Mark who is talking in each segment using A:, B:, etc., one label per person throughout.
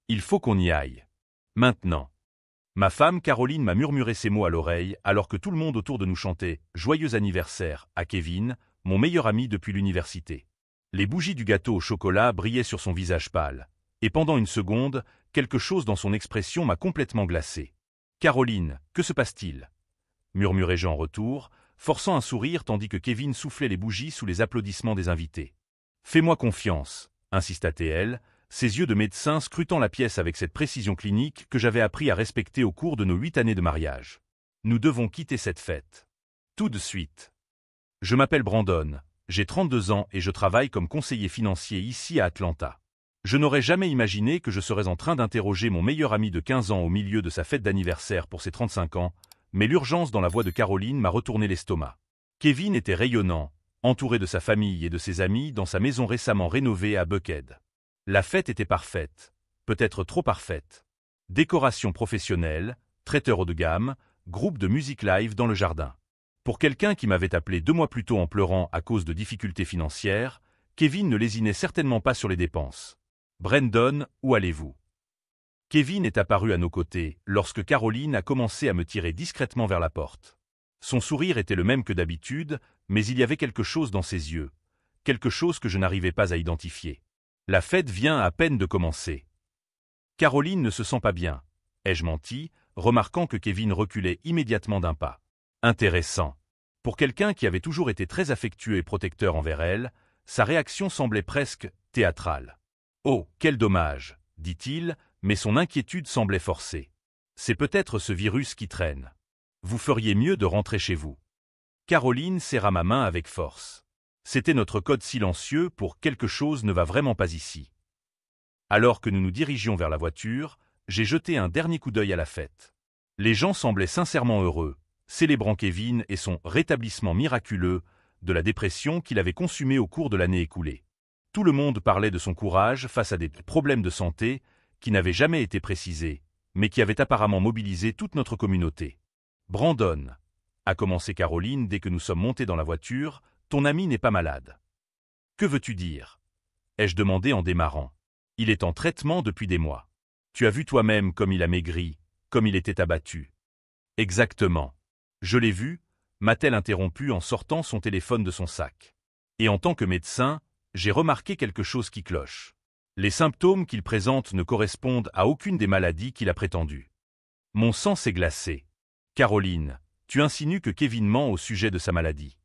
A: Il faut qu'on y aille. Maintenant. Ma femme Caroline m'a murmuré ces mots à l'oreille alors que tout le monde autour de nous chantait « Joyeux anniversaire » à Kevin, mon meilleur ami depuis l'université. Les bougies du gâteau au chocolat brillaient sur son visage pâle. Et pendant une seconde, quelque chose dans son expression m'a complètement glacé. « Caroline, que se passe-t-il » murmurai-je en retour, forçant un sourire tandis que Kevin soufflait les bougies sous les applaudissements des invités. « Fais-moi confiance » insista-t-elle, ses yeux de médecin scrutant la pièce avec cette précision clinique que j'avais appris à respecter au cours de nos 8 années de mariage. Nous devons quitter cette fête. Tout de suite. Je m'appelle Brandon, j'ai 32 ans et je travaille comme conseiller financier ici à Atlanta. Je n'aurais jamais imaginé que je serais en train d'interroger mon meilleur ami de 15 ans au milieu de sa fête d'anniversaire pour ses 35 ans, mais l'urgence dans la voix de Caroline m'a retourné l'estomac. Kevin était rayonnant, entouré de sa famille et de ses amis dans sa maison récemment rénovée à Buckhead. La fête était parfaite, peut-être trop parfaite. Décoration professionnelle, traiteur haut de gamme, groupe de musique live dans le jardin. Pour quelqu'un qui m'avait appelé 2 mois plus tôt en pleurant à cause de difficultés financières, Kevin ne lésinait certainement pas sur les dépenses. Brandon, où allez-vous? Kevin est apparu à nos côtés lorsque Caroline a commencé à me tirer discrètement vers la porte. Son sourire était le même que d'habitude, mais il y avait quelque chose dans ses yeux, quelque chose que je n'arrivais pas à identifier. La fête vient à peine de commencer. Caroline ne se sent pas bien, ai-je menti, remarquant que Kevin reculait immédiatement d'un pas. Intéressant. Pour quelqu'un qui avait toujours été très affectueux et protecteur envers elle, sa réaction semblait presque théâtrale. « Oh, quel dommage !» dit-il, mais son inquiétude semblait forcée. « C'est peut-être ce virus qui traîne. Vous feriez mieux de rentrer chez vous. » Caroline serra ma main avec force. C'était notre code silencieux pour « quelque chose ne va vraiment pas ici ». Alors que nous nous dirigions vers la voiture, j'ai jeté un dernier coup d'œil à la fête. Les gens semblaient sincèrement heureux, célébrant Kevin et son rétablissement miraculeux de la dépression qu'il avait consumée au cours de l'année écoulée. Tout le monde parlait de son courage face à des problèmes de santé qui n'avaient jamais été précisés, mais qui avaient apparemment mobilisé toute notre communauté. « Brandon » a commencé Caroline dès que nous sommes montés dans la voiture, « ton ami n'est pas malade. »« Que veux-tu dire » ai-je demandé en démarrant. « Il est en traitement depuis des mois. Tu as vu toi-même comme il a maigri, comme il était abattu. »« Exactement. Je l'ai vu » m'a-t-elle interrompu en sortant son téléphone de son sac. Et en tant que médecin, j'ai remarqué quelque chose qui cloche. Les symptômes qu'il présente ne correspondent à aucune des maladies qu'il a prétendues. Mon sang s'est glacé. « Caroline, tu insinues que Kevin ment au sujet de sa maladie. »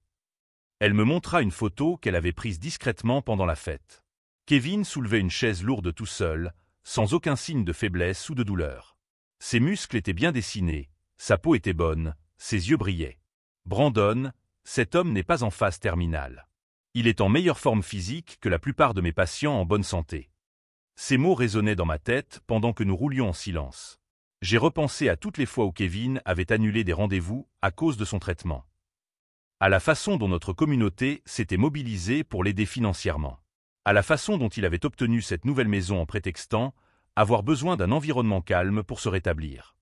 A: Elle me montra une photo qu'elle avait prise discrètement pendant la fête. Kevin soulevait une chaise lourde tout seul, sans aucun signe de faiblesse ou de douleur. Ses muscles étaient bien dessinés, sa peau était bonne, ses yeux brillaient. Brandon, cet homme n'est pas en phase terminale. Il est en meilleure forme physique que la plupart de mes patients en bonne santé. Ces mots résonnaient dans ma tête pendant que nous roulions en silence. J'ai repensé à toutes les fois où Kevin avait annulé des rendez-vous à cause de son traitement. À la façon dont notre communauté s'était mobilisée pour l'aider financièrement. À la façon dont il avait obtenu cette nouvelle maison en prétextant avoir besoin d'un environnement calme pour se rétablir.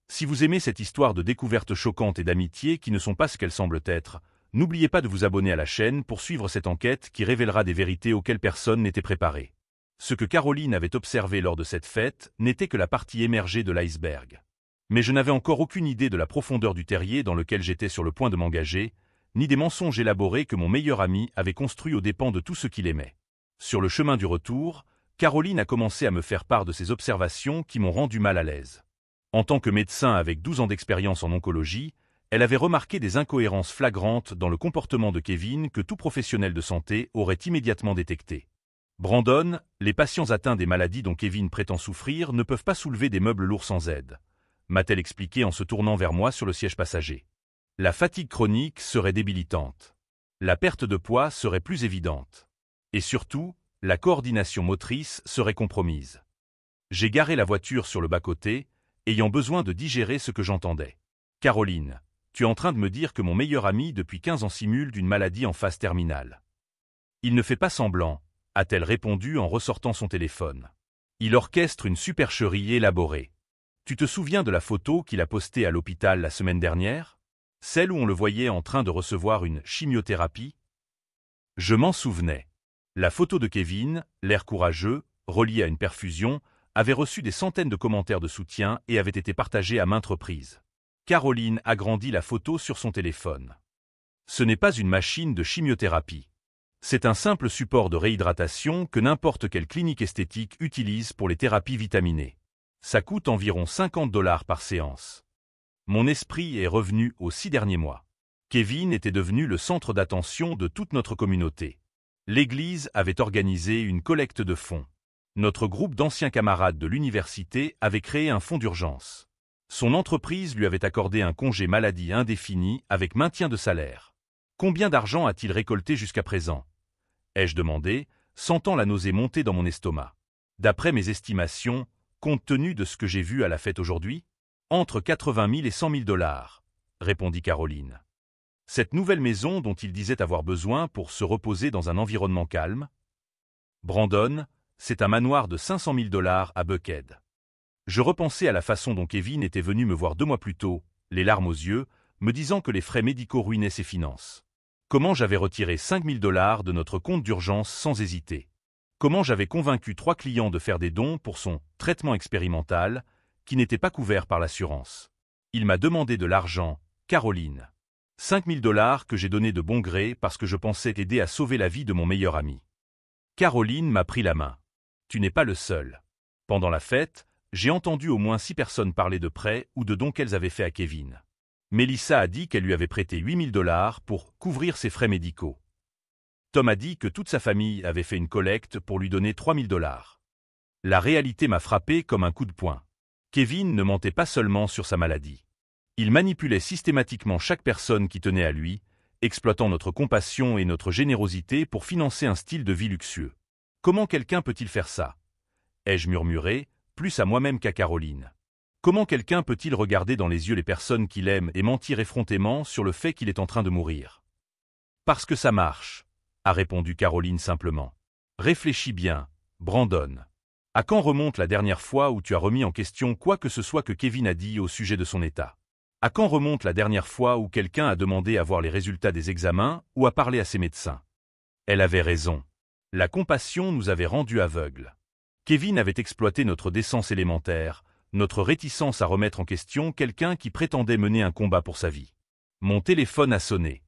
A: Si vous aimez cette histoire de découvertes choquantes et d'amitié qui ne sont pas ce qu'elles semblent être, n'oubliez pas de vous abonner à la chaîne pour suivre cette enquête qui révélera des vérités auxquelles personne n'était préparé. Ce que Caroline avait observé lors de cette fête n'était que la partie émergée de l'iceberg. Mais je n'avais encore aucune idée de la profondeur du terrier dans lequel j'étais sur le point de m'engager, ni des mensonges élaborés que mon meilleur ami avait construits aux dépens de tout ce qu'il aimait. Sur le chemin du retour, Caroline a commencé à me faire part de ses observations qui m'ont rendu mal à l'aise. En tant que médecin avec 12 ans d'expérience en oncologie, elle avait remarqué des incohérences flagrantes dans le comportement de Kevin que tout professionnel de santé aurait immédiatement détecté. Brandon, les patients atteints des maladies dont Kevin prétend souffrir ne peuvent pas soulever des meubles lourds sans aide, m'a-t-elle expliqué en se tournant vers moi sur le siège passager. La fatigue chronique serait débilitante. La perte de poids serait plus évidente. Et surtout, la coordination motrice serait compromise. J'ai garé la voiture sur le bas-côté, ayant besoin de digérer ce que j'entendais. Caroline, tu es en train de me dire que mon meilleur ami depuis 15 ans simule d'une maladie en phase terminale. Il ne fait pas semblant, a-t-elle répondu en ressortant son téléphone. Il orchestre une supercherie élaborée. Tu te souviens de la photo qu'il a postée à l'hôpital la semaine dernière? Celle où on le voyait en train de recevoir une chimiothérapie? Je m'en souvenais. La photo de Kevin, l'air courageux, relié à une perfusion, avait reçu des centaines de commentaires de soutien et avait été partagé à maintes reprises. Caroline agrandit la photo sur son téléphone. Ce n'est pas une machine de chimiothérapie. C'est un simple support de réhydratation que n'importe quelle clinique esthétique utilise pour les thérapies vitaminées. Ça coûte environ 50 $ par séance. Mon esprit est revenu aux 6 derniers mois. Kevin était devenu le centre d'attention de toute notre communauté. L'église avait organisé une collecte de fonds. Notre groupe d'anciens camarades de l'université avait créé un fonds d'urgence. Son entreprise lui avait accordé un congé maladie indéfini avec maintien de salaire. Combien d'argent a-t-il récolté jusqu'à présent? Ai-je demandé, sentant la nausée monter dans mon estomac. D'après mes estimations, compte tenu de ce que j'ai vu à la fête aujourd'hui, entre 80 000 et 100 000 $, répondit Caroline. Cette nouvelle maison dont il disait avoir besoin pour se reposer dans un environnement calme? Brandon, c'est un manoir de 500 000 $ à Buckhead. Je repensais à la façon dont Kevin était venu me voir 2 mois plus tôt, les larmes aux yeux, me disant que les frais médicaux ruinaient ses finances. Comment j'avais retiré 5 000 $ de notre compte d'urgence sans hésiter. Comment j'avais convaincu 3 clients de faire des dons pour son traitement expérimental, qui n'était pas couvert par l'assurance. Il m'a demandé de l'argent, Caroline. 5 000 $ que j'ai donné de bon gré parce que je pensais aider à sauver la vie de mon meilleur ami. Caroline m'a pris la main. Tu n'es pas le seul. Pendant la fête, j'ai entendu au moins 6 personnes parler de prêts ou de dons qu'elles avaient fait à Kevin. Mélissa a dit qu'elle lui avait prêté 8 000 $ pour couvrir ses frais médicaux. Tom a dit que toute sa famille avait fait une collecte pour lui donner 3 000 $. La réalité m'a frappé comme un coup de poing. Kevin ne mentait pas seulement sur sa maladie. Il manipulait systématiquement chaque personne qui tenait à lui, exploitant notre compassion et notre générosité pour financer un style de vie luxueux. Comment quelqu'un peut-il faire ça? Ai-je murmuré, plus à moi-même qu'à Caroline. Comment quelqu'un peut-il regarder dans les yeux les personnes qu'il aime et mentir effrontément sur le fait qu'il est en train de mourir? Parce que ça marche, a répondu Caroline simplement. Réfléchis bien, Brandon. À quand remonte la dernière fois où tu as remis en question quoi que ce soit que Kevin a dit au sujet de son état? À quand remonte la dernière fois où quelqu'un a demandé à voir les résultats des examens ou a parlé à ses médecins? Elle avait raison. La compassion nous avait rendus aveugles. Kevin avait exploité notre décence élémentaire, notre réticence à remettre en question quelqu'un qui prétendait mener un combat pour sa vie. Mon téléphone a sonné.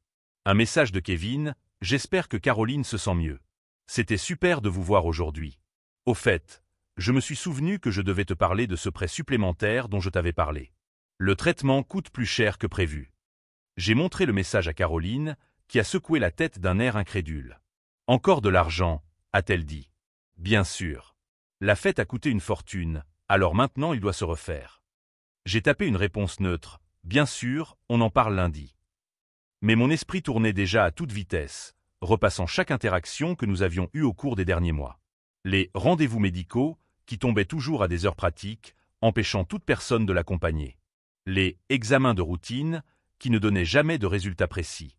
A: Un message de Kevin, j'espère que Caroline se sent mieux. C'était super de vous voir aujourd'hui. Au fait, je me suis souvenu que je devais te parler de ce prêt supplémentaire dont je t'avais parlé. Le traitement coûte plus cher que prévu. J'ai montré le message à Caroline, qui a secoué la tête d'un air incrédule. Encore de l'argent, a-t-elle dit. Bien sûr. La fête a coûté une fortune, alors maintenant il doit se refaire. J'ai tapé une réponse neutre, bien sûr, on en parle lundi. Mais mon esprit tournait déjà à toute vitesse, repassant chaque interaction que nous avions eue au cours des derniers mois. Les rendez-vous médicaux, qui tombaient toujours à des heures pratiques, empêchant toute personne de l'accompagner. Les examens de routine, qui ne donnaient jamais de résultats précis.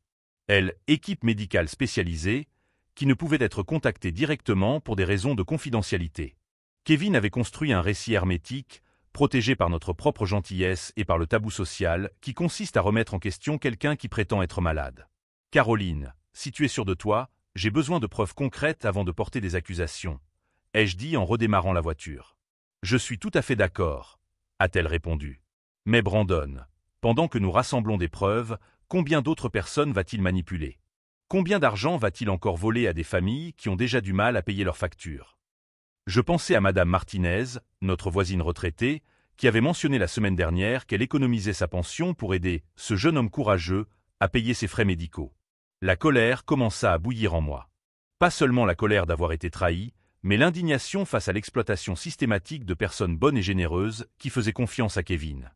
A: Équipe médicale spécialisée, qui ne pouvait être contactée directement pour des raisons de confidentialité. Kevin avait construit un récit hermétique, protégé par notre propre gentillesse et par le tabou social, qui consiste à remettre en question quelqu'un qui prétend être malade. Caroline, si tu es sûre de toi, j'ai besoin de preuves concrètes avant de porter des accusations, ai-je dit en redémarrant la voiture. Je suis tout à fait d'accord, a-t-elle répondu. Mais Brandon, pendant que nous rassemblons des preuves, combien d'autres personnes va-t-il manipuler? Combien d'argent va-t-il encore voler à des familles qui ont déjà du mal à payer leurs factures? Je pensais à Madame Martinez, notre voisine retraitée, qui avait mentionné la semaine dernière qu'elle économisait sa pension pour aider ce jeune homme courageux à payer ses frais médicaux. La colère commença à bouillir en moi. Pas seulement la colère d'avoir été trahi, mais l'indignation face à l'exploitation systématique de personnes bonnes et généreuses qui faisaient confiance à Kevin.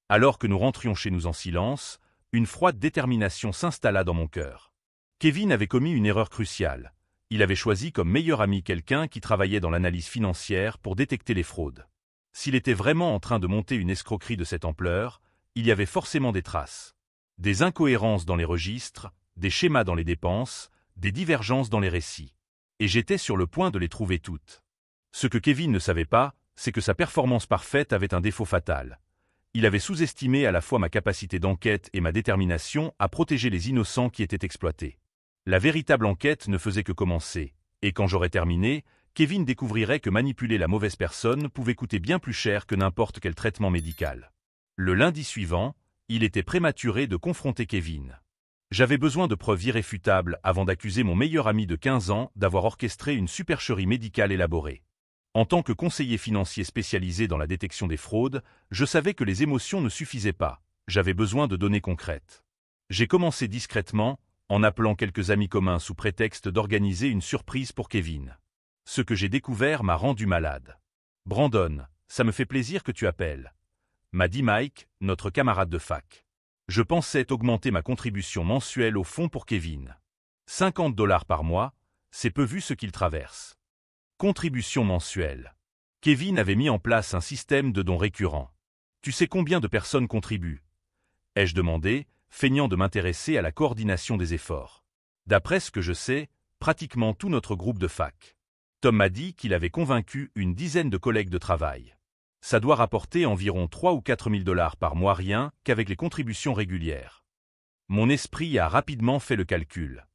A: Alors que nous rentrions chez nous en silence, une froide détermination s'installa dans mon cœur. Kevin avait commis une erreur cruciale. Il avait choisi comme meilleur ami quelqu'un qui travaillait dans l'analyse financière pour détecter les fraudes. S'il était vraiment en train de monter une escroquerie de cette ampleur, il y avait forcément des traces. Des incohérences dans les registres, des schémas dans les dépenses, des divergences dans les récits. Et j'étais sur le point de les trouver toutes. Ce que Kevin ne savait pas, c'est que sa performance parfaite avait un défaut fatal. Il avait sous-estimé à la fois ma capacité d'enquête et ma détermination à protéger les innocents qui étaient exploités. La véritable enquête ne faisait que commencer, et quand j'aurais terminé, Kevin découvrirait que manipuler la mauvaise personne pouvait coûter bien plus cher que n'importe quel traitement médical. Le lundi suivant, il était prématuré de confronter Kevin. J'avais besoin de preuves irréfutables avant d'accuser mon meilleur ami de 15 ans d'avoir orchestré une supercherie médicale élaborée. En tant que conseiller financier spécialisé dans la détection des fraudes, je savais que les émotions ne suffisaient pas, j'avais besoin de données concrètes. J'ai commencé discrètement, en appelant quelques amis communs sous prétexte d'organiser une surprise pour Kevin. Ce que j'ai découvert m'a rendu malade. « Brandon, ça me fait plaisir que tu appelles », m'a dit Mike, notre camarade de fac. Je pensais augmenter ma contribution mensuelle au fonds pour Kevin. 50 $ par mois, c'est peu vu ce qu'il traverse. Contribution mensuelle. Kevin avait mis en place un système de dons récurrents. Tu sais combien de personnes contribuent? Ai-je demandé, feignant de m'intéresser à la coordination des efforts. D'après ce que je sais, pratiquement tout notre groupe de fac. Tom m'a dit qu'il avait convaincu une dizaine de collègues de travail. Ça doit rapporter environ 3 ou 4 000 $ par mois rien qu'avec les contributions régulières. Mon esprit a rapidement fait le calcul.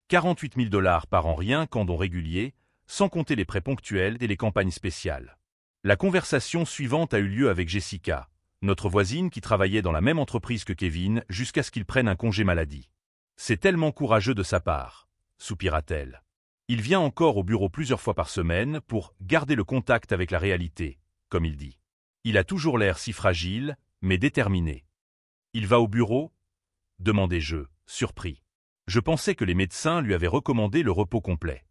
A: 48 000 $ par an rien qu'en dons réguliers, sans compter les prêts ponctuels et les campagnes spéciales. La conversation suivante a eu lieu avec Jessica, notre voisine qui travaillait dans la même entreprise que Kevin jusqu'à ce qu'il prenne un congé maladie. C'est tellement courageux de sa part, soupira-t-elle. Il vient encore au bureau plusieurs fois par semaine pour garder le contact avec la réalité, comme il dit. Il a toujours l'air si fragile, mais déterminé. Il va au bureau? Demandai-je, surpris. Je pensais que les médecins lui avaient recommandé le repos complet.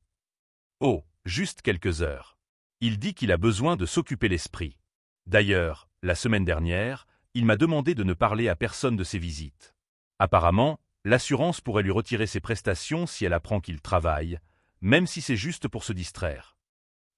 A: Oh, juste quelques heures. Il dit qu'il a besoin de s'occuper l'esprit. D'ailleurs, la semaine dernière, il m'a demandé de ne parler à personne de ses visites. Apparemment, l'assurance pourrait lui retirer ses prestations si elle apprend qu'il travaille, même si c'est juste pour se distraire.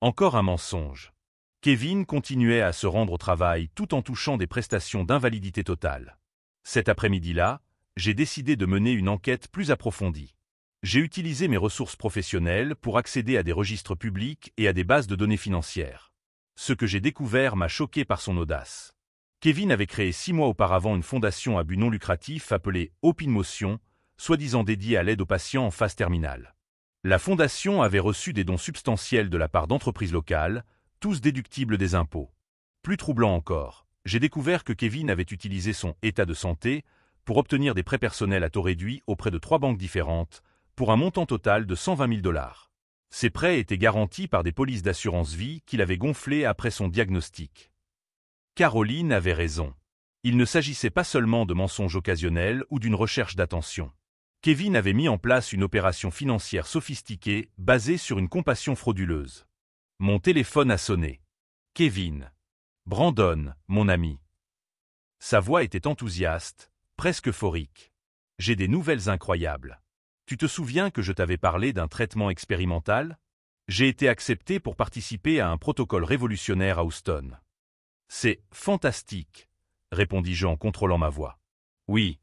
A: Encore un mensonge. Kevin continuait à se rendre au travail tout en touchant des prestations d'invalidité totale. Cet après-midi-là, j'ai décidé de mener une enquête plus approfondie. J'ai utilisé mes ressources professionnelles pour accéder à des registres publics et à des bases de données financières. Ce que j'ai découvert m'a choqué par son audace. Kevin avait créé 6 mois auparavant une fondation à but non lucratif appelée Open Motion, soi-disant dédiée à l'aide aux patients en phase terminale. La fondation avait reçu des dons substantiels de la part d'entreprises locales, tous déductibles des impôts. Plus troublant encore, j'ai découvert que Kevin avait utilisé son état de santé pour obtenir des prêts personnels à taux réduit auprès de 3 banques différentes, pour un montant total de 120 000 $. Ces prêts étaient garantis par des polices d'assurance vie qu'il avait gonflées après son diagnostic. Caroline avait raison. Il ne s'agissait pas seulement de mensonges occasionnels ou d'une recherche d'attention. Kevin avait mis en place une opération financière sophistiquée basée sur une compassion frauduleuse. Mon téléphone a sonné. Kevin. Brandon, mon ami. Sa voix était enthousiaste, presque euphorique. J'ai des nouvelles incroyables. Tu te souviens que je t'avais parlé d'un traitement expérimental? J'ai été accepté pour participer à un protocole révolutionnaire à Houston. C'est fantastique, répondis-je en contrôlant ma voix. Oui,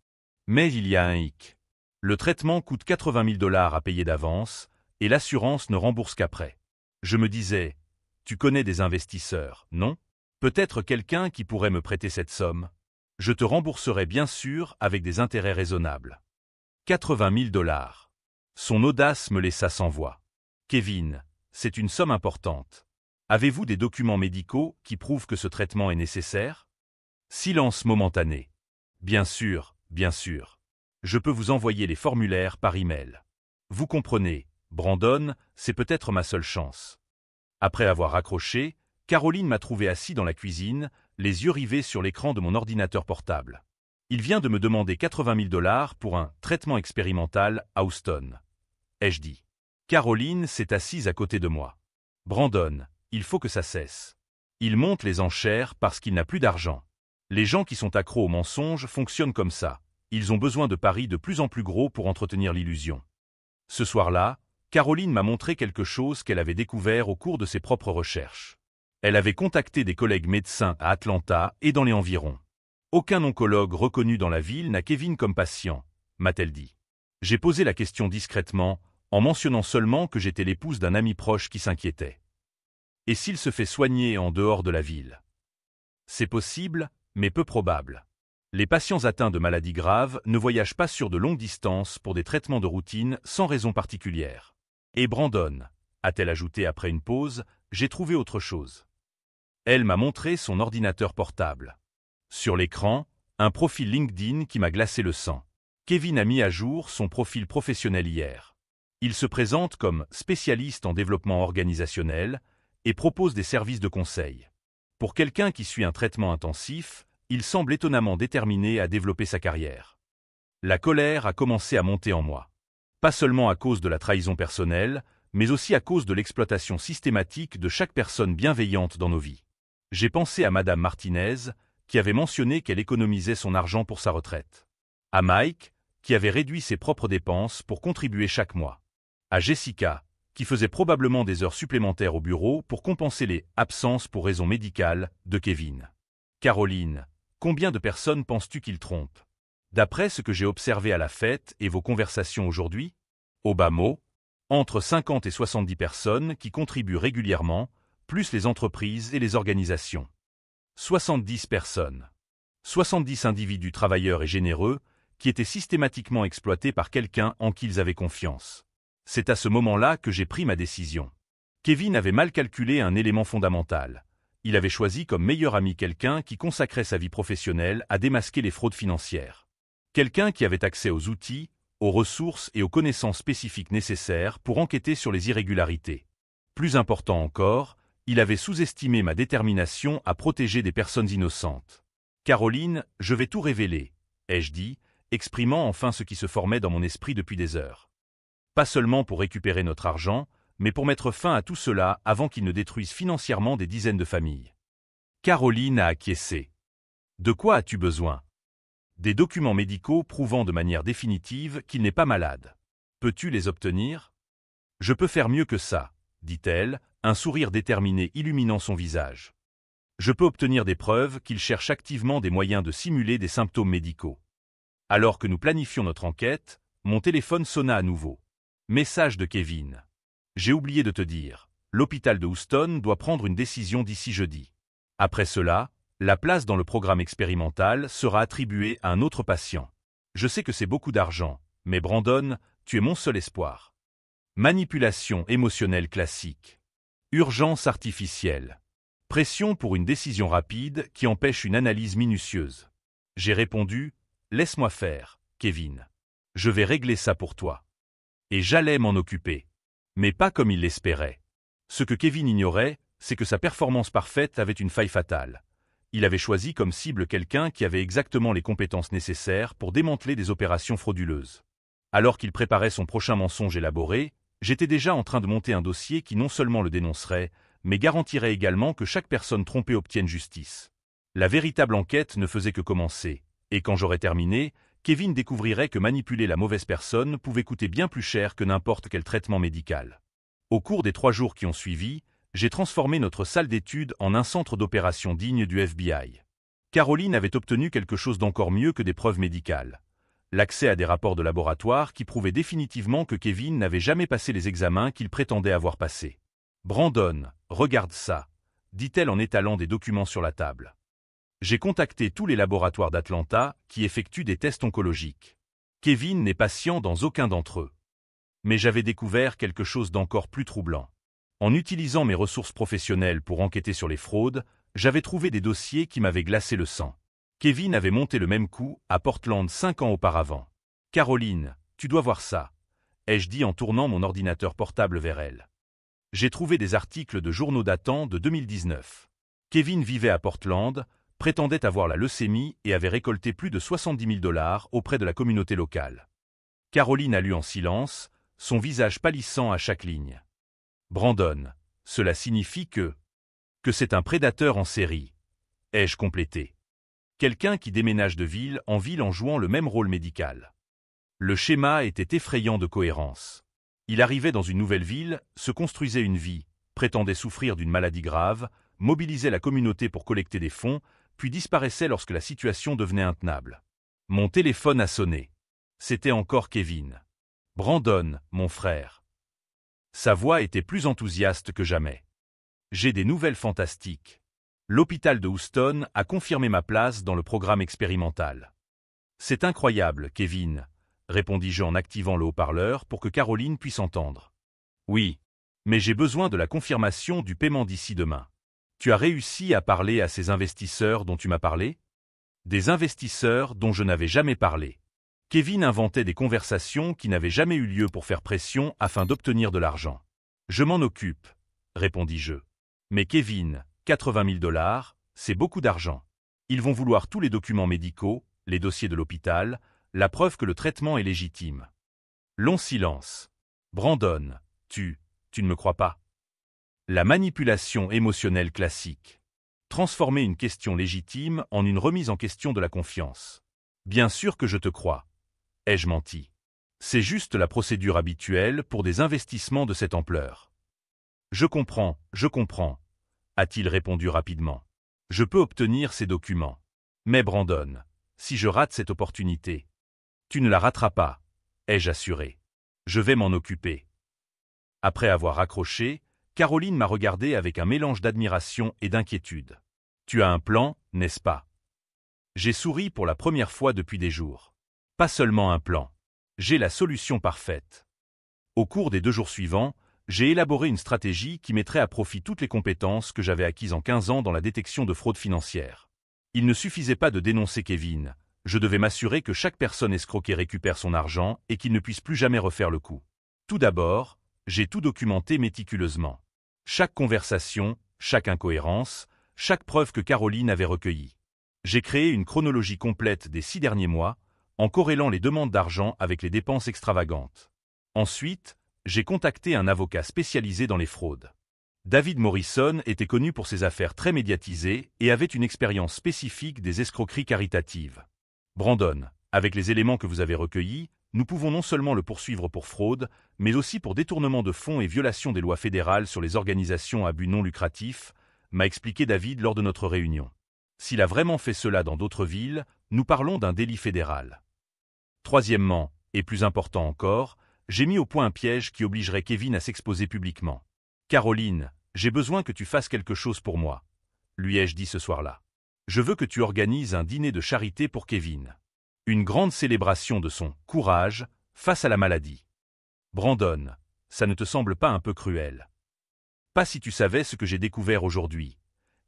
A: mais il y a un hic. Le traitement coûte 80 000 $ à payer d'avance, et l'assurance ne rembourse qu'après. Je me disais, tu connais des investisseurs, non? Peut-être quelqu'un qui pourrait me prêter cette somme. Je te rembourserai bien sûr avec des intérêts raisonnables. 80 000 $. Son audace me laissa sans voix. Kevin, c'est une somme importante. Avez-vous des documents médicaux qui prouvent que ce traitement est nécessaire? Silence momentané. Bien sûr, bien sûr. Je peux vous envoyer les formulaires par email. Vous comprenez, Brandon, c'est peut-être ma seule chance. Après avoir raccroché, Caroline m'a trouvé assis dans la cuisine, les yeux rivés sur l'écran de mon ordinateur portable. Il vient de me demander 80 000 $ pour un traitement expérimental à Houston. Ai-je dit. Caroline s'est assise à côté de moi. Brandon, il faut que ça cesse. Il monte les enchères parce qu'il n'a plus d'argent. Les gens qui sont accros aux mensonges fonctionnent comme ça. Ils ont besoin de paris de plus en plus gros pour entretenir l'illusion. Ce soir-là, Caroline m'a montré quelque chose qu'elle avait découvert au cours de ses propres recherches. Elle avait contacté des collègues médecins à Atlanta et dans les environs. Aucun oncologue reconnu dans la ville n'a Kevin comme patient, m'a-t-elle dit. J'ai posé la question discrètement, en mentionnant seulement que j'étais l'épouse d'un ami proche qui s'inquiétait. Et s'il se fait soigner en dehors de la ville? C'est possible, mais peu probable. Les patients atteints de maladies graves ne voyagent pas sur de longues distances pour des traitements de routine sans raison particulière. Et Brandon, a-t-elle ajouté après une pause, j'ai trouvé autre chose. Elle m'a montré son ordinateur portable. Sur l'écran, un profil LinkedIn qui m'a glacé le sang. Kevin a mis à jour son profil professionnel hier. Il se présente comme spécialiste en développement organisationnel et propose des services de conseil. Pour quelqu'un qui suit un traitement intensif, il semble étonnamment déterminé à développer sa carrière. La colère a commencé à monter en moi. Pas seulement à cause de la trahison personnelle, mais aussi à cause de l'exploitation systématique de chaque personne bienveillante dans nos vies. J'ai pensé à Madame Martinez, qui avait mentionné qu'elle économisait son argent pour sa retraite. À Mike, qui avait réduit ses propres dépenses pour contribuer chaque mois. À Jessica, qui faisait probablement des heures supplémentaires au bureau pour compenser les « absences pour raisons médicales » de Kevin. Caroline, combien de personnes penses-tu qu'il trompe? D'après ce que j'ai observé à la fête et vos conversations aujourd'hui, au bas mot, entre 50 et 70 personnes qui contribuent régulièrement, plus les entreprises et les organisations. 70 personnes. 70 individus travailleurs et généreux qui étaient systématiquement exploités par quelqu'un en qui ils avaient confiance. C'est à ce moment-là que j'ai pris ma décision. Kevin avait mal calculé un élément fondamental. Il avait choisi comme meilleur ami quelqu'un qui consacrait sa vie professionnelle à démasquer les fraudes financières. Quelqu'un qui avait accès aux outils, aux ressources et aux connaissances spécifiques nécessaires pour enquêter sur les irrégularités. Plus important encore, il avait sous-estimé ma détermination à protéger des personnes innocentes. « Caroline, je vais tout révéler », ai-je dit, exprimant enfin ce qui se formait dans mon esprit depuis des heures. Pas seulement pour récupérer notre argent, mais pour mettre fin à tout cela avant qu'il ne détruise financièrement des dizaines de familles. Caroline a acquiescé. « De quoi as-tu besoin ? » Des documents médicaux prouvant de manière définitive qu'il n'est pas malade. Peux-tu les obtenir? Je peux faire mieux que ça, dit-elle, un sourire déterminé illuminant son visage. Je peux obtenir des preuves qu'il cherche activement des moyens de simuler des symptômes médicaux. Alors que nous planifions notre enquête, mon téléphone sonna à nouveau. Message de Kevin. J'ai oublié de te dire, l'hôpital de Houston doit prendre une décision d'ici jeudi. Après cela, la place dans le programme expérimental sera attribuée à un autre patient. Je sais que c'est beaucoup d'argent, mais Brandon, tu es mon seul espoir. Manipulation émotionnelle classique. Urgence artificielle. Pression pour une décision rapide qui empêche une analyse minutieuse. J'ai répondu, laisse-moi faire, Kevin. Je vais régler ça pour toi. Et j'allais m'en occuper. Mais pas comme il l'espérait. Ce que Kevin ignorait, c'est que sa performance parfaite avait une faille fatale. Il avait choisi comme cible quelqu'un qui avait exactement les compétences nécessaires pour démanteler des opérations frauduleuses. Alors qu'il préparait son prochain mensonge élaboré, j'étais déjà en train de monter un dossier qui non seulement le dénoncerait, mais garantirait également que chaque personne trompée obtienne justice. La véritable enquête ne faisait que commencer, et quand j'aurais terminé, Kevin découvrirait que manipuler la mauvaise personne pouvait coûter bien plus cher que n'importe quel traitement médical. Au cours des 3 jours qui ont suivi, j'ai transformé notre salle d'études en un centre d'opération digne du FBI. Caroline avait obtenu quelque chose d'encore mieux que des preuves médicales. L'accès à des rapports de laboratoire qui prouvaient définitivement que Kevin n'avait jamais passé les examens qu'il prétendait avoir passés. « Brandon, regarde ça », dit-elle en étalant des documents sur la table. J'ai contacté tous les laboratoires d'Atlanta qui effectuent des tests oncologiques. Kevin n'est patient dans aucun d'entre eux. Mais j'avais découvert quelque chose d'encore plus troublant. En utilisant mes ressources professionnelles pour enquêter sur les fraudes, j'avais trouvé des dossiers qui m'avaient glacé le sang. Kevin avait monté le même coup à Portland 5 ans auparavant. « Caroline, tu dois voir ça », ai-je dit en tournant mon ordinateur portable vers elle. J'ai trouvé des articles de journaux datant de 2019. Kevin vivait à Portland, prétendait avoir la leucémie et avait récolté plus de 70 000 $ auprès de la communauté locale. Caroline a lu en silence, son visage pâlissant à chaque ligne. Brandon, cela signifie que c'est un prédateur en série, ai-je complété. Quelqu'un qui déménage de ville en jouant le même rôle médical. Le schéma était effrayant de cohérence. Il arrivait dans une nouvelle ville, se construisait une vie, prétendait souffrir d'une maladie grave, mobilisait la communauté pour collecter des fonds, puis disparaissait lorsque la situation devenait intenable. Mon téléphone a sonné. C'était encore Kevin. « Brandon, mon frère. » Sa voix était plus enthousiaste que jamais. « J'ai des nouvelles fantastiques. L'hôpital de Houston a confirmé ma place dans le programme expérimental. »« C'est incroyable, Kevin, » répondis-je en activant le haut-parleur pour que Caroline puisse entendre. « Oui. Mais j'ai besoin de la confirmation du paiement d'ici demain. Tu as réussi à parler à ces investisseurs dont tu m'as parlé? Des investisseurs dont je n'avais jamais parlé. Kevin inventait des conversations qui n'avaient jamais eu lieu pour faire pression afin d'obtenir de l'argent. Je m'en occupe, répondis-je. Mais Kevin, 80 000 $, c'est beaucoup d'argent. Ils vont vouloir tous les documents médicaux, les dossiers de l'hôpital, la preuve que le traitement est légitime. Long silence. Brandon, tu ne me crois pas? La manipulation émotionnelle classique. Transformer une question légitime en une remise en question de la confiance. Bien sûr que je te crois. Ai-je menti? C'est juste la procédure habituelle pour des investissements de cette ampleur. Je comprends, a-t-il répondu rapidement. Je peux obtenir ces documents. Mais Brandon, si je rate cette opportunité, tu ne la rateras pas, ai-je assuré. Je vais m'en occuper. Après avoir raccroché, Caroline m'a regardé avec un mélange d'admiration et d'inquiétude. Tu as un plan, n'est-ce pas? J'ai souri pour la première fois depuis des jours. Pas seulement un plan. J'ai la solution parfaite. Au cours des 2 jours suivants, j'ai élaboré une stratégie qui mettrait à profit toutes les compétences que j'avais acquises en 15 ans dans la détection de fraude financière. Il ne suffisait pas de dénoncer Kevin, je devais m'assurer que chaque personne escroquée récupère son argent et qu'il ne puisse plus jamais refaire le coup. Tout d'abord, j'ai tout documenté méticuleusement. Chaque conversation, chaque incohérence, chaque preuve que Caroline avait recueillie. J'ai créé une chronologie complète des 6 derniers mois, en corrélant les demandes d'argent avec les dépenses extravagantes. Ensuite, j'ai contacté un avocat spécialisé dans les fraudes. David Morrison était connu pour ses affaires très médiatisées et avait une expérience spécifique des escroqueries caritatives. Brandon, avec les éléments que vous avez recueillis, nous pouvons non seulement le poursuivre pour fraude, mais aussi pour détournement de fonds et violation des lois fédérales sur les organisations à but non lucratif, m'a expliqué David lors de notre réunion. S'il a vraiment fait cela dans d'autres villes, nous parlons d'un délit fédéral. Troisièmement, et plus important encore, j'ai mis au point un piège qui obligerait Kevin à s'exposer publiquement. Caroline, j'ai besoin que tu fasses quelque chose pour moi, lui ai-je dit ce soir-là. Je veux que tu organises un dîner de charité pour Kevin. Une grande célébration de son courage face à la maladie. Brandon, ça ne te semble pas un peu cruel? Pas si tu savais ce que j'ai découvert aujourd'hui,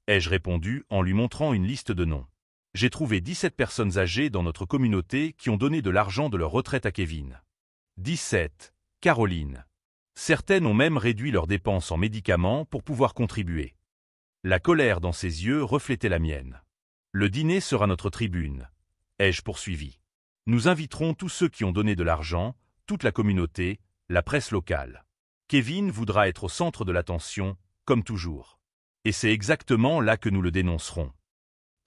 A: ai-je répondu en lui montrant une liste de noms. J'ai trouvé 17 personnes âgées dans notre communauté qui ont donné de l'argent de leur retraite à Kevin. 17. Caroline. Certaines ont même réduit leurs dépenses en médicaments pour pouvoir contribuer. La colère dans ses yeux reflétait la mienne. Le dîner sera notre tribune, ai-je poursuivi. Nous inviterons tous ceux qui ont donné de l'argent, toute la communauté, la presse locale. Kevin voudra être au centre de l'attention, comme toujours. Et c'est exactement là que nous le dénoncerons.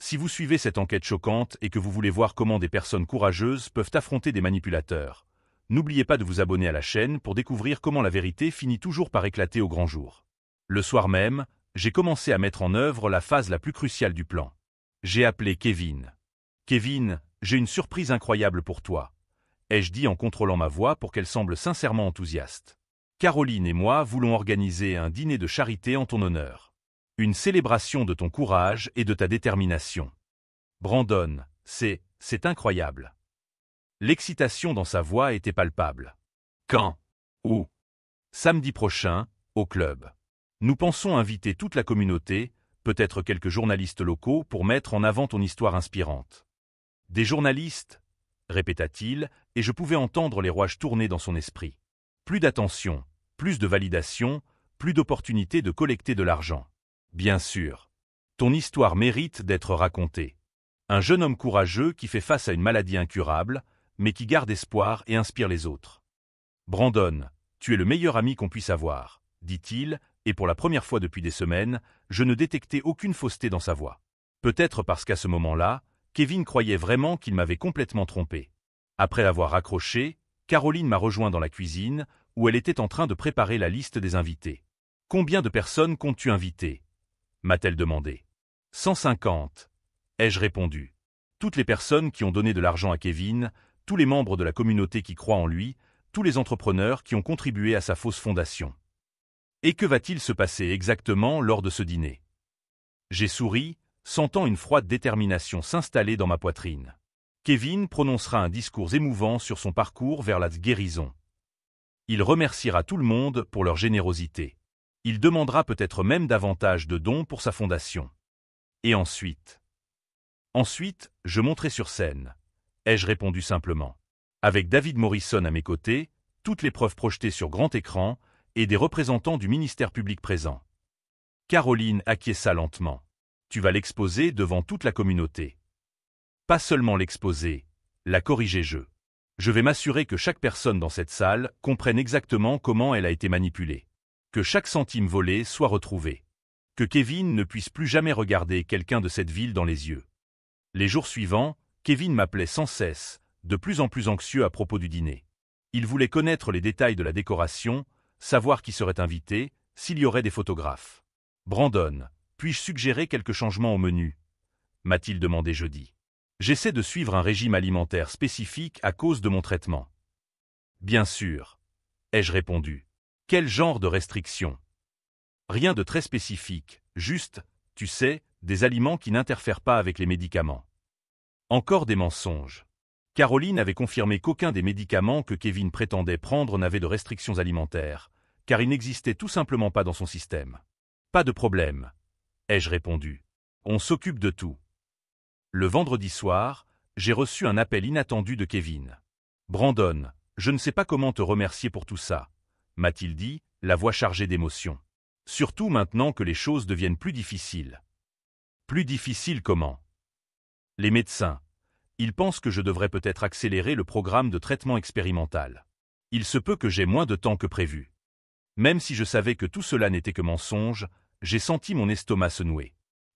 A: Si vous suivez cette enquête choquante et que vous voulez voir comment des personnes courageuses peuvent affronter des manipulateurs, n'oubliez pas de vous abonner à la chaîne pour découvrir comment la vérité finit toujours par éclater au grand jour. Le soir même, j'ai commencé à mettre en œuvre la phase la plus cruciale du plan. J'ai appelé Kevin. Kevin, j'ai une surprise incroyable pour toi, ai-je dit en contrôlant ma voix pour qu'elle semble sincèrement enthousiaste. Caroline et moi voulons organiser un dîner de charité en ton honneur. Une célébration de ton courage et de ta détermination. Brandon, c'est incroyable. L'excitation dans sa voix était palpable. Quand? Où? Samedi prochain, au club. Nous pensons inviter toute la communauté, peut-être quelques journalistes locaux pour mettre en avant ton histoire inspirante. Des journalistes, répéta-t-il, et je pouvais entendre les rouages tourner dans son esprit. Plus d'attention, plus de validation, plus d'opportunités de collecter de l'argent. Bien sûr. Ton histoire mérite d'être racontée. Un jeune homme courageux qui fait face à une maladie incurable, mais qui garde espoir et inspire les autres. Brandon, tu es le meilleur ami qu'on puisse avoir, dit-il, et pour la première fois depuis des semaines, je ne détectais aucune fausseté dans sa voix. Peut-être parce qu'à ce moment-là, Kevin croyait vraiment qu'il m'avait complètement trompé. Après avoir raccroché, Caroline m'a rejoint dans la cuisine, où elle était en train de préparer la liste des invités. « Combien de personnes comptes-tu inviter » m'a-t-elle demandé. 150, ai-je répondu. Toutes les personnes qui ont donné de l'argent à Kevin, tous les membres de la communauté qui croient en lui, tous les entrepreneurs qui ont contribué à sa fausse fondation. Et que va-t-il se passer exactement lors de ce dîner? J'ai souri, sentant une froide détermination s'installer dans ma poitrine. Kevin prononcera un discours émouvant sur son parcours vers la guérison. Il remerciera tout le monde pour leur générosité. Il demandera peut-être même davantage de dons pour sa fondation. Et ensuite? Ensuite, je monterai sur scène, ai-je répondu simplement. Avec David Morrison à mes côtés, toutes les preuves projetées sur grand écran, et des représentants du ministère public présents. Caroline acquiesça lentement. Tu vas l'exposer devant toute la communauté. Pas seulement l'exposer, la corriger je vais m'assurer que chaque personne dans cette salle comprenne exactement comment elle a été manipulée. Que chaque centime volé soit retrouvé. Que Kevin ne puisse plus jamais regarder quelqu'un de cette ville dans les yeux. Les jours suivants, Kevin m'appelait sans cesse, de plus en plus anxieux à propos du dîner. Il voulait connaître les détails de la décoration, savoir qui serait invité, s'il y aurait des photographes. Brandon, puis-je suggérer quelques changements au menu? M'a-t-il demandé jeudi. J'essaie de suivre un régime alimentaire spécifique à cause de mon traitement. Bien sûr, ai-je répondu. Quel genre de restrictions? Rien de très spécifique, juste, tu sais, des aliments qui n'interfèrent pas avec les médicaments. Encore des mensonges. Caroline avait confirmé qu'aucun des médicaments que Kevin prétendait prendre n'avait de restrictions alimentaires, car ils n'existaient tout simplement pas dans son système. Pas de problème, ai-je répondu. On s'occupe de tout. Le vendredi soir, j'ai reçu un appel inattendu de Kevin. Brandon, je ne sais pas comment te remercier pour tout ça, m'a-t-il dit, la voix chargée d'émotion. Surtout maintenant que les choses deviennent plus difficiles. Plus difficiles comment? Les médecins. Ils pensent que je devrais peut-être accélérer le programme de traitement expérimental. Il se peut que j'aie moins de temps que prévu. Même si je savais que tout cela n'était que mensonge, j'ai senti mon estomac se nouer.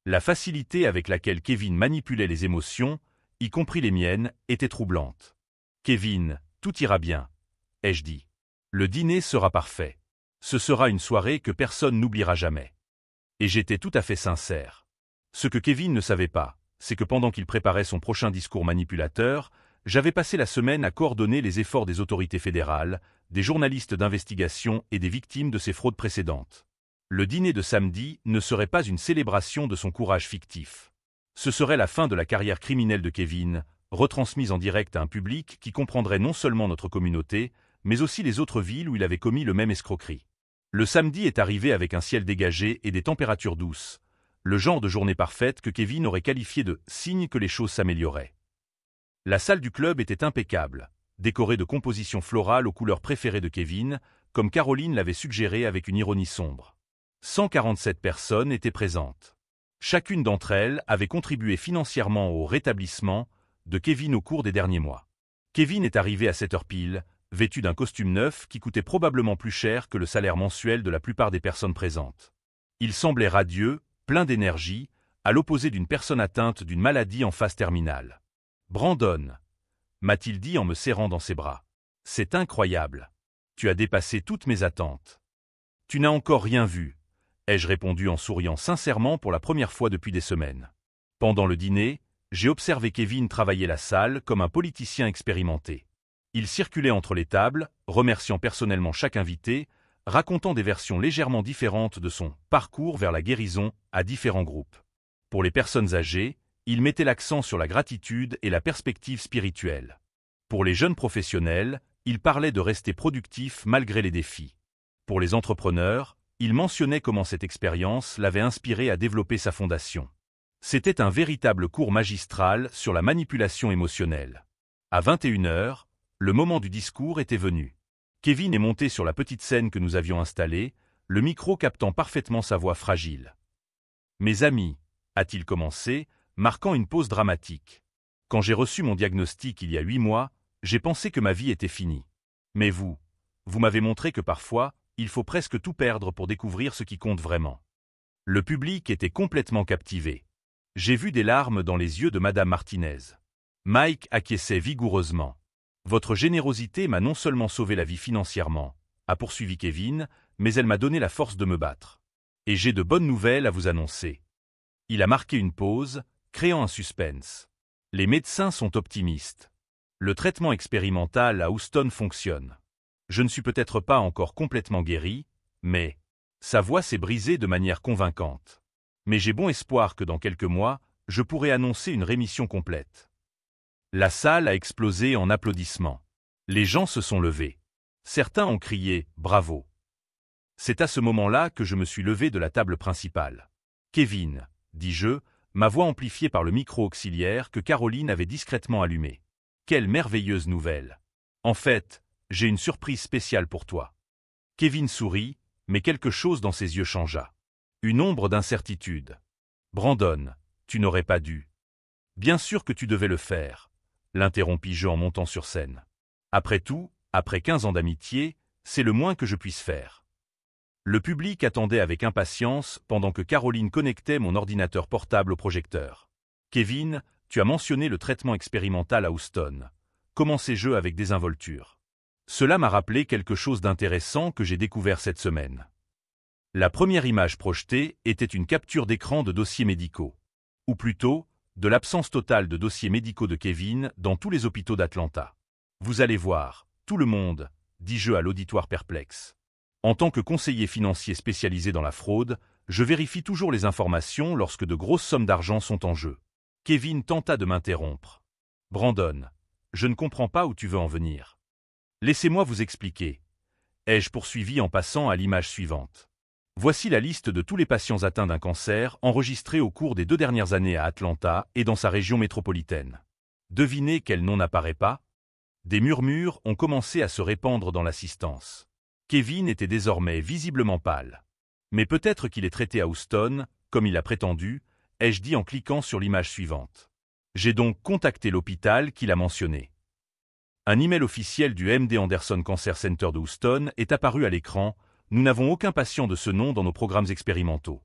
A: La facilité avec laquelle Kevin manipulait les émotions, y compris les miennes, était troublante. Kevin, tout ira bien, ai-je dit. Le dîner sera parfait. Ce sera une soirée que personne n'oubliera jamais. Et j'étais tout à fait sincère. Ce que Kevin ne savait pas, c'est que pendant qu'il préparait son prochain discours manipulateur, j'avais passé la semaine à coordonner les efforts des autorités fédérales, des journalistes d'investigation et des victimes de ces fraudes précédentes. Le dîner de samedi ne serait pas une célébration de son courage fictif. Ce serait la fin de la carrière criminelle de Kevin, retransmise en direct à un public qui comprendrait non seulement notre communauté, mais aussi les autres villes où il avait commis le même escroquerie. Le samedi est arrivé avec un ciel dégagé et des températures douces, le genre de journée parfaite que Kevin aurait qualifié de « signe que les choses s'amélioraient ». La salle du club était impeccable, décorée de compositions florales aux couleurs préférées de Kevin, comme Caroline l'avait suggéré avec une ironie sombre. 147 personnes étaient présentes. Chacune d'entre elles avait contribué financièrement au rétablissement de Kevin au cours des derniers mois. Kevin est arrivé à 7 heures pile, vêtu d'un costume neuf qui coûtait probablement plus cher que le salaire mensuel de la plupart des personnes présentes. Il semblait radieux, plein d'énergie, à l'opposé d'une personne atteinte d'une maladie en phase terminale. « Brandon » m'a-t-il dit en me serrant dans ses bras. « C'est incroyable. Tu as dépassé toutes mes attentes. »« Tu n'as encore rien vu » ai-je répondu en souriant sincèrement pour la première fois depuis des semaines. Pendant le dîner, j'ai observé Kevin travailler la salle comme un politicien expérimenté. Il circulait entre les tables, remerciant personnellement chaque invité, racontant des versions légèrement différentes de son parcours vers la guérison à différents groupes. Pour les personnes âgées, il mettait l'accent sur la gratitude et la perspective spirituelle. Pour les jeunes professionnels, il parlait de rester productif malgré les défis. Pour les entrepreneurs, il mentionnait comment cette expérience l'avait inspiré à développer sa fondation. C'était un véritable cours magistral sur la manipulation émotionnelle. À 21h, le moment du discours était venu. Kevin est monté sur la petite scène que nous avions installée, le micro captant parfaitement sa voix fragile. « Mes amis » a-t-il commencé, marquant une pause dramatique. « Quand j'ai reçu mon diagnostic il y a 8 mois, j'ai pensé que ma vie était finie. Mais vous m'avez montré que parfois, il faut presque tout perdre pour découvrir ce qui compte vraiment. » Le public était complètement captivé. J'ai vu des larmes dans les yeux de Madame Martinez. Mike acquiesçait vigoureusement. « Votre générosité m'a non seulement sauvé la vie financièrement, » a poursuivi Kevin, mais elle m'a donné la force de me battre. Et j'ai de bonnes nouvelles à vous annoncer. Il a marqué une pause, créant un suspense. Les médecins sont optimistes. Le traitement expérimental à Houston fonctionne. Je ne suis peut-être pas encore complètement guéri, mais sa voix s'est brisée de manière convaincante. Mais j'ai bon espoir que dans quelques mois, je pourrai annoncer une rémission complète. La salle a explosé en applaudissements. Les gens se sont levés. Certains ont crié « Bravo ». C'est à ce moment-là que je me suis levé de la table principale. Kevin, dis-je, ma voix amplifiée par le micro auxiliaire que Caroline avait discrètement allumé. Quelle merveilleuse nouvelle! En fait, j'ai une surprise spéciale pour toi. Kevin sourit, mais quelque chose dans ses yeux changea. Une ombre d'incertitude. Brandon, tu n'aurais pas dû. Bien sûr que tu devais le faire, l'interrompis-je en montant sur scène. Après tout, après 15 ans d'amitié, c'est le moins que je puisse faire. Le public attendait avec impatience pendant que Caroline connectait mon ordinateur portable au projecteur. Kevin, tu as mentionné le traitement expérimental à Houston. Comment ces jeux avec désinvolture? Cela m'a rappelé quelque chose d'intéressant que j'ai découvert cette semaine. La première image projetée était une capture d'écran de dossiers médicaux. Ou plutôt, de l'absence totale de dossiers médicaux de Kevin dans tous les hôpitaux d'Atlanta. Vous allez voir, tout le monde, dis-je à l'auditoire perplexe. En tant que conseiller financier spécialisé dans la fraude, je vérifie toujours les informations lorsque de grosses sommes d'argent sont en jeu. Kevin tenta de m'interrompre. Brandon, je ne comprends pas où tu veux en venir. Laissez-moi vous expliquer. Ai-je poursuivi en passant à l'image suivante. Voici la liste de tous les patients atteints d'un cancer enregistrés au cours des 2 dernières années à Atlanta et dans sa région métropolitaine. Devinez quel nom n'apparaît pas? Des murmures ont commencé à se répandre dans l'assistance. Kevin était désormais visiblement pâle. Mais peut-être qu'il est traité à Houston, comme il a prétendu, ai-je dit en cliquant sur l'image suivante. J'ai donc contacté l'hôpital qu'il a mentionné. Un email officiel du MD Anderson Cancer Center de Houston est apparu à l'écran. Nous n'avons aucun patient de ce nom dans nos programmes expérimentaux.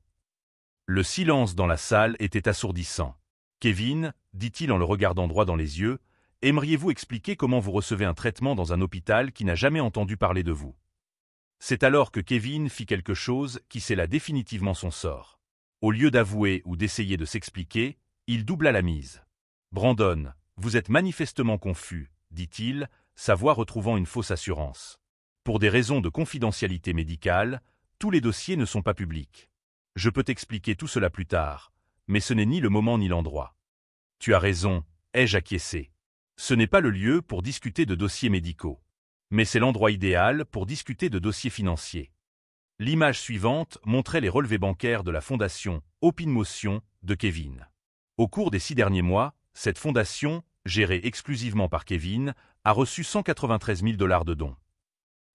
A: Le silence dans la salle était assourdissant. Kevin, dit-il en le regardant droit dans les yeux, aimeriez-vous expliquer comment vous recevez un traitement dans un hôpital qui n'a jamais entendu parler de vous? C'est alors que Kevin fit quelque chose qui scella définitivement son sort. Au lieu d'avouer ou d'essayer de s'expliquer, il doubla la mise. Brandon, vous êtes manifestement confus, dit-il, sa voix retrouvant une fausse assurance. Pour des raisons de confidentialité médicale, tous les dossiers ne sont pas publics. Je peux t'expliquer tout cela plus tard, mais ce n'est ni le moment ni l'endroit. Tu as raison, ai-je acquiescé. Ce n'est pas le lieu pour discuter de dossiers médicaux. Mais c'est l'endroit idéal pour discuter de dossiers financiers. L'image suivante montrait les relevés bancaires de la fondation Open Motion de Kevin. Au cours des 6 derniers mois, cette fondation, gérée exclusivement par Kevin, a reçu 193 000 $ de dons.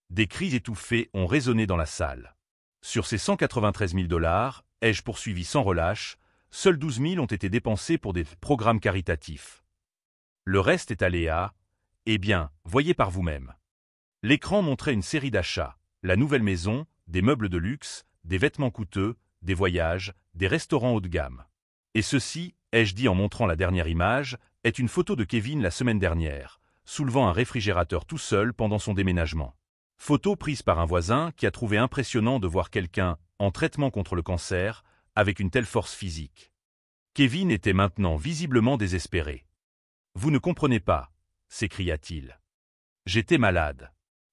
A: Des cris étouffés ont résonné dans la salle. Sur ces 193 000 $, ai-je poursuivi sans relâche, seuls 12 000 ont été dépensés pour des programmes caritatifs. Le reste est allé à... Eh bien, voyez par vous-même. L'écran montrait une série d'achats, la nouvelle maison, des meubles de luxe, des vêtements coûteux, des voyages, des restaurants haut de gamme. Et ceci, ai-je dit en montrant la dernière image, est une photo de Kevin la semaine dernière, soulevant un réfrigérateur tout seul pendant son déménagement. Photo prise par un voisin qui a trouvé impressionnant de voir quelqu'un, en traitement contre le cancer, avec une telle force physique. Kevin était maintenant visiblement désespéré. « Vous ne comprenez pas, » s'écria-t-il. « J'étais malade.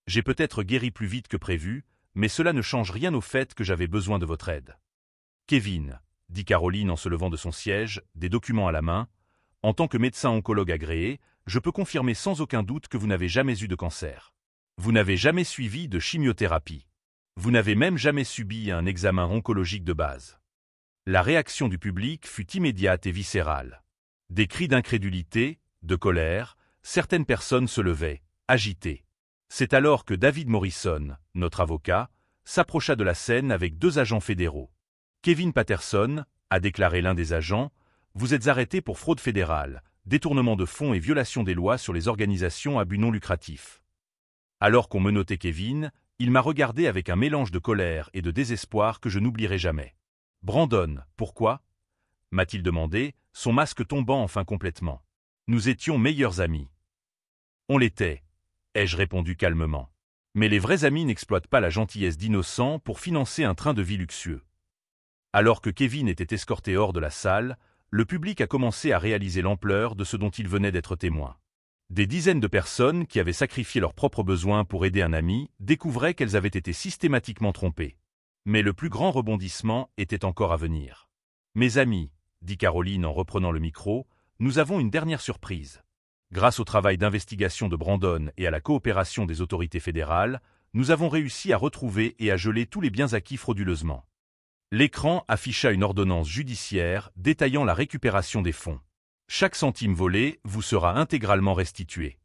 A: J'ai peut-être guéri plus vite que prévu, mais cela ne change rien au fait que j'avais besoin de votre aide. »« Kevin, » dit Caroline en se levant de son siège, des documents à la main, « en tant que médecin oncologue agréé, je peux confirmer sans aucun doute que vous n'avez jamais eu de cancer. Vous n'avez jamais suivi de chimiothérapie. Vous n'avez même jamais subi un examen oncologique de base. » La réaction du public fut immédiate et viscérale. Des cris d'incrédulité, de colère, certaines personnes se levaient, agitées. C'est alors que David Morrison, notre avocat, s'approcha de la scène avec 2 agents fédéraux. « Kevin Patterson, » a déclaré l'un des agents, « vous êtes arrêté pour fraude fédérale, détournement de fonds et violation des lois sur les organisations à but non lucratif. » Alors qu'on menottait Kevin, il m'a regardé avec un mélange de colère et de désespoir que je n'oublierai jamais. « Brandon, pourquoi ?» m'a-t-il demandé, son masque tombant enfin complètement. Nous étions meilleurs amis. On l'était, ai-je répondu calmement. Mais les vrais amis n'exploitent pas la gentillesse d'innocents pour financer un train de vie luxueux. Alors que Kevin était escorté hors de la salle, le public a commencé à réaliser l'ampleur de ce dont il venait d'être témoin. Des dizaines de personnes qui avaient sacrifié leurs propres besoins pour aider un ami découvraient qu'elles avaient été systématiquement trompées. Mais le plus grand rebondissement était encore à venir. « Mes amis, » dit Caroline en reprenant le micro, « nous avons une dernière surprise. Grâce au travail d'investigation de Brandon et à la coopération des autorités fédérales, nous avons réussi à retrouver et à geler tous les biens acquis frauduleusement. L'écran afficha une ordonnance judiciaire détaillant la récupération des fonds. Chaque centime volé vous sera intégralement restitué.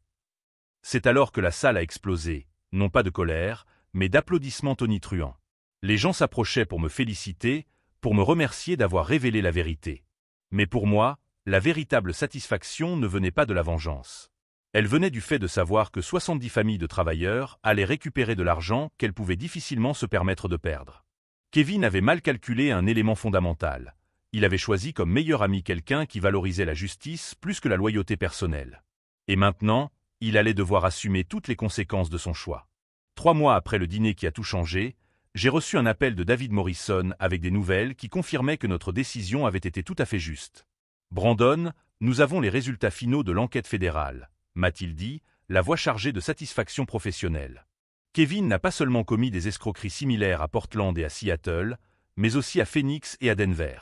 A: C'est alors que la salle a explosé, non pas de colère, mais d'applaudissements tonitruants. Les gens s'approchaient pour me féliciter, pour me remercier d'avoir révélé la vérité. Mais pour moi, la véritable satisfaction ne venait pas de la vengeance. Elle venait du fait de savoir que 70 familles de travailleurs allaient récupérer de l'argent qu'elles pouvaient difficilement se permettre de perdre. Kevin avait mal calculé un élément fondamental. Il avait choisi comme meilleur ami quelqu'un qui valorisait la justice plus que la loyauté personnelle. Et maintenant, il allait devoir assumer toutes les conséquences de son choix. 3 mois après le dîner qui a tout changé, j'ai reçu un appel de David Morrison avec des nouvelles qui confirmaient que notre décision avait été tout à fait juste. « Brandon, nous avons les résultats finaux de l'enquête fédérale », m'a-t-il dit, la voix chargée de satisfaction professionnelle. Kevin n'a pas seulement commis des escroqueries similaires à Portland et à Seattle, mais aussi à Phoenix et à Denver.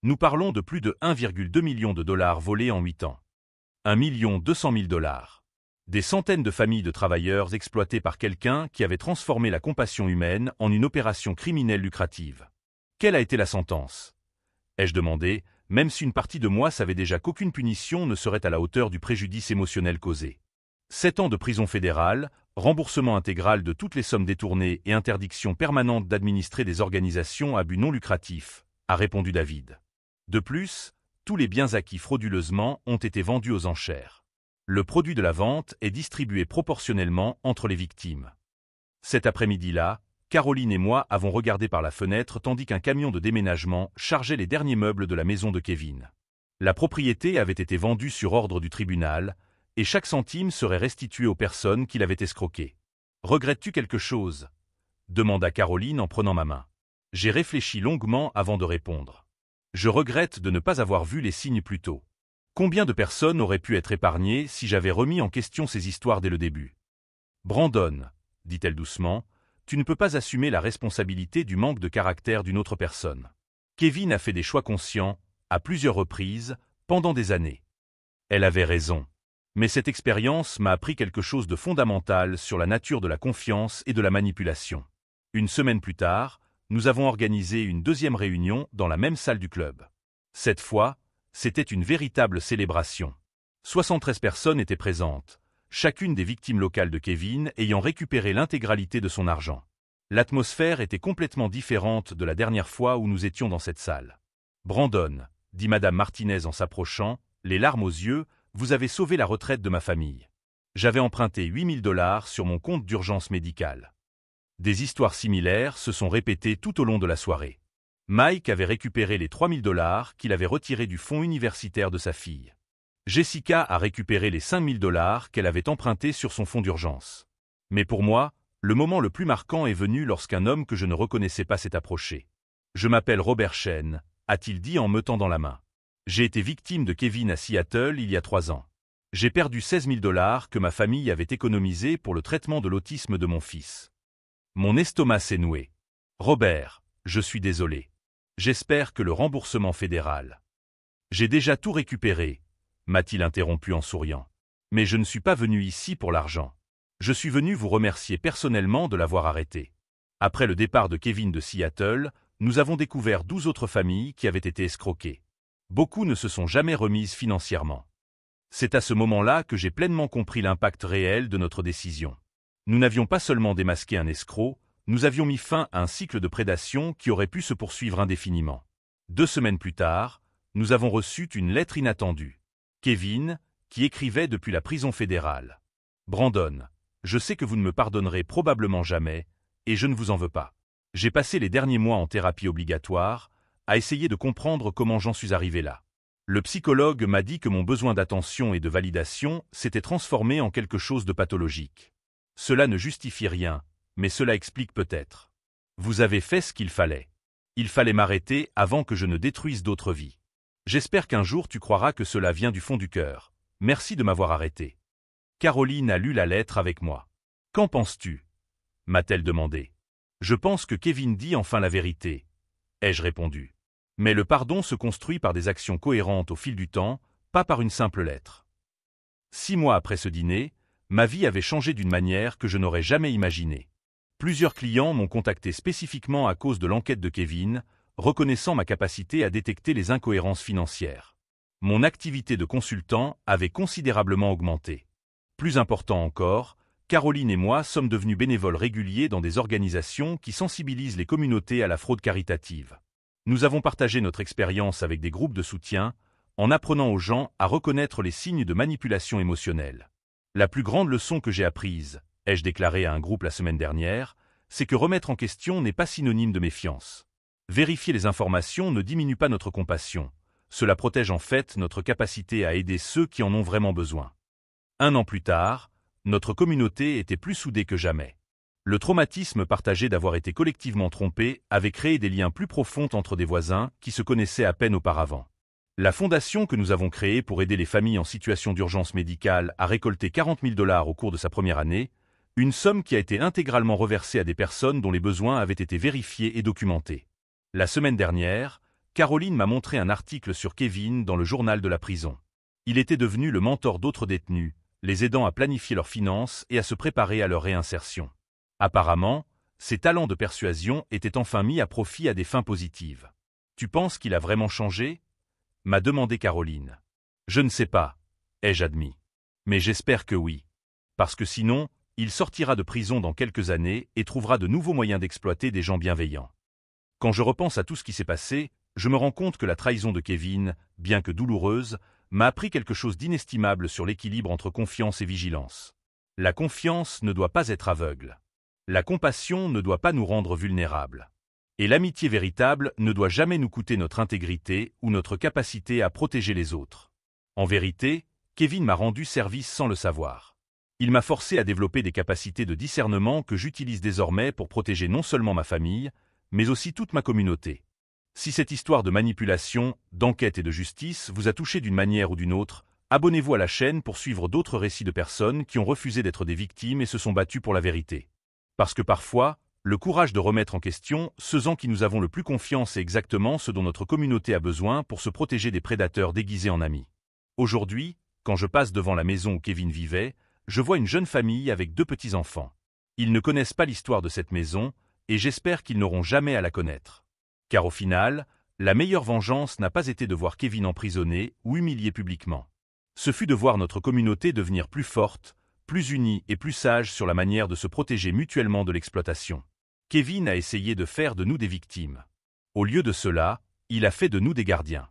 A: Nous parlons de plus de 1,2 million de dollars volés en 8 ans. 1,2 million de dollars. Des centaines de familles de travailleurs exploitées par quelqu'un qui avait transformé la compassion humaine en une opération criminelle lucrative. Quelle a été la sentence? Ai-je demandé, même si une partie de moi savait déjà qu'aucune punition ne serait à la hauteur du préjudice émotionnel causé. 7 ans de prison fédérale, remboursement intégral de toutes les sommes détournées et interdiction permanente d'administrer des organisations à but non lucratif, a répondu David. De plus, tous les biens acquis frauduleusement ont été vendus aux enchères. Le produit de la vente est distribué proportionnellement entre les victimes. Cet après-midi-là, Caroline et moi avons regardé par la fenêtre tandis qu'un camion de déménagement chargeait les derniers meubles de la maison de Kevin. La propriété avait été vendue sur ordre du tribunal, et chaque centime serait restitué aux personnes qui l'avaient escroqué. « Regrettes-tu quelque chose » demanda Caroline en prenant ma main. J'ai réfléchi longuement avant de répondre. Je regrette de ne pas avoir vu les signes plus tôt. Combien de personnes auraient pu être épargnées si j'avais remis en question ces histoires dès le début? Brandon, dit-elle doucement, tu ne peux pas assumer la responsabilité du manque de caractère d'une autre personne. Kevin a fait des choix conscients, à plusieurs reprises, pendant des années. Elle avait raison. Mais cette expérience m'a appris quelque chose de fondamental sur la nature de la confiance et de la manipulation. Une semaine plus tard, nous avons organisé une deuxième réunion dans la même salle du club. Cette fois, c'était une véritable célébration. 73 personnes étaient présentes, chacune des victimes locales de Kevin ayant récupéré l'intégralité de son argent. L'atmosphère était complètement différente de la dernière fois où nous étions dans cette salle. « Brandon, » dit Madame Martinez en s'approchant, les larmes aux yeux, vous avez sauvé la retraite de ma famille. J'avais emprunté 8 000 $ sur mon compte d'urgence médicale. Des histoires similaires se sont répétées tout au long de la soirée. Mike avait récupéré les 3 000 $ qu'il avait retirés du fonds universitaire de sa fille. Jessica a récupéré les 5 000 $ qu'elle avait empruntés sur son fonds d'urgence. Mais pour moi, le moment le plus marquant est venu lorsqu'un homme que je ne reconnaissais pas s'est approché. « Je m'appelle Robert Chen », a-t-il dit en me tendant la main. J'ai été victime de Kevin à Seattle il y a 3 ans. J'ai perdu 16 000 $ que ma famille avait économisés pour le traitement de l'autisme de mon fils. Mon estomac s'est noué. Robert, je suis désolé. J'espère que le remboursement fédéral. J'ai déjà tout récupéré, m'a-t-il interrompu en souriant. Mais je ne suis pas venu ici pour l'argent. Je suis venu vous remercier personnellement de l'avoir arrêté. Après le départ de Kevin de Seattle, nous avons découvert 12 autres familles qui avaient été escroquées. Beaucoup ne se sont jamais remises financièrement. C'est à ce moment-là que j'ai pleinement compris l'impact réel de notre décision. Nous n'avions pas seulement démasqué un escroc, nous avions mis fin à un cycle de prédation qui aurait pu se poursuivre indéfiniment. 2 semaines plus tard, nous avons reçu une lettre inattendue. Kevin, qui écrivait depuis la prison fédérale. « Brandon, je sais que vous ne me pardonnerez probablement jamais, et je ne vous en veux pas. J'ai passé les derniers mois en thérapie obligatoire, à essayer de comprendre comment j'en suis arrivé là. Le psychologue m'a dit que mon besoin d'attention et de validation s'était transformé en quelque chose de pathologique. Cela ne justifie rien, mais cela explique peut-être. Vous avez fait ce qu'il fallait. Il fallait m'arrêter avant que je ne détruise d'autres vies. J'espère qu'un jour tu croiras que cela vient du fond du cœur. Merci de m'avoir arrêté. » Caroline a lu la lettre avec moi. « Qu'en penses-tu » m'a-t-elle demandé. « Je pense que Kevin dit enfin la vérité, » ai-je répondu. Mais le pardon se construit par des actions cohérentes au fil du temps, pas par une simple lettre. 6 mois après ce dîner, ma vie avait changé d'une manière que je n'aurais jamais imaginée. Plusieurs clients m'ont contacté spécifiquement à cause de l'enquête de Kevin, reconnaissant ma capacité à détecter les incohérences financières. Mon activité de consultant avait considérablement augmenté. Plus important encore, Caroline et moi sommes devenus bénévoles réguliers dans des organisations qui sensibilisent les communautés à la fraude caritative. Nous avons partagé notre expérience avec des groupes de soutien, en apprenant aux gens à reconnaître les signes de manipulation émotionnelle. La plus grande leçon que j'ai apprise, ai-je déclaré à un groupe la semaine dernière, c'est que remettre en question n'est pas synonyme de méfiance. Vérifier les informations ne diminue pas notre compassion. Cela protège en fait notre capacité à aider ceux qui en ont vraiment besoin. 1 an plus tard, notre communauté était plus soudée que jamais. Le traumatisme partagé d'avoir été collectivement trompé avait créé des liens plus profonds entre des voisins qui se connaissaient à peine auparavant. La fondation que nous avons créée pour aider les familles en situation d'urgence médicale a récolté 40 000 $ au cours de sa première année, une somme qui a été intégralement reversée à des personnes dont les besoins avaient été vérifiés et documentés. La semaine dernière, Caroline m'a montré un article sur Kevin dans le journal de la prison. Il était devenu le mentor d'autres détenus, les aidant à planifier leurs finances et à se préparer à leur réinsertion. Apparemment, ses talents de persuasion étaient enfin mis à profit à des fins positives. « Tu penses qu'il a vraiment changé ?» m'a demandé Caroline. « Je ne sais pas, ai-je admis. Mais j'espère que oui. Parce que sinon, il sortira de prison dans quelques années et trouvera de nouveaux moyens d'exploiter des gens bienveillants. Quand je repense à tout ce qui s'est passé, je me rends compte que la trahison de Kevin, bien que douloureuse, m'a appris quelque chose d'inestimable sur l'équilibre entre confiance et vigilance. La confiance ne doit pas être aveugle. La compassion ne doit pas nous rendre vulnérables. Et l'amitié véritable ne doit jamais nous coûter notre intégrité ou notre capacité à protéger les autres. En vérité, Kevin m'a rendu service sans le savoir. Il m'a forcé à développer des capacités de discernement que j'utilise désormais pour protéger non seulement ma famille, mais aussi toute ma communauté. Si cette histoire de manipulation, d'enquête et de justice vous a touché d'une manière ou d'une autre, abonnez-vous à la chaîne pour suivre d'autres récits de personnes qui ont refusé d'être des victimes et se sont battues pour la vérité. Parce que parfois, le courage de remettre en question ceux en qui nous avons le plus confiance est exactement ce dont notre communauté a besoin pour se protéger des prédateurs déguisés en amis. Aujourd'hui, quand je passe devant la maison où Kevin vivait, je vois une jeune famille avec 2 petits-enfants. Ils ne connaissent pas l'histoire de cette maison, et j'espère qu'ils n'auront jamais à la connaître. Car au final, la meilleure vengeance n'a pas été de voir Kevin emprisonné ou humilié publiquement. Ce fut de voir notre communauté devenir plus forte, plus unie et plus sage sur la manière de se protéger mutuellement de l'exploitation. Kevin a essayé de faire de nous des victimes. Au lieu de cela, il a fait de nous des gardiens.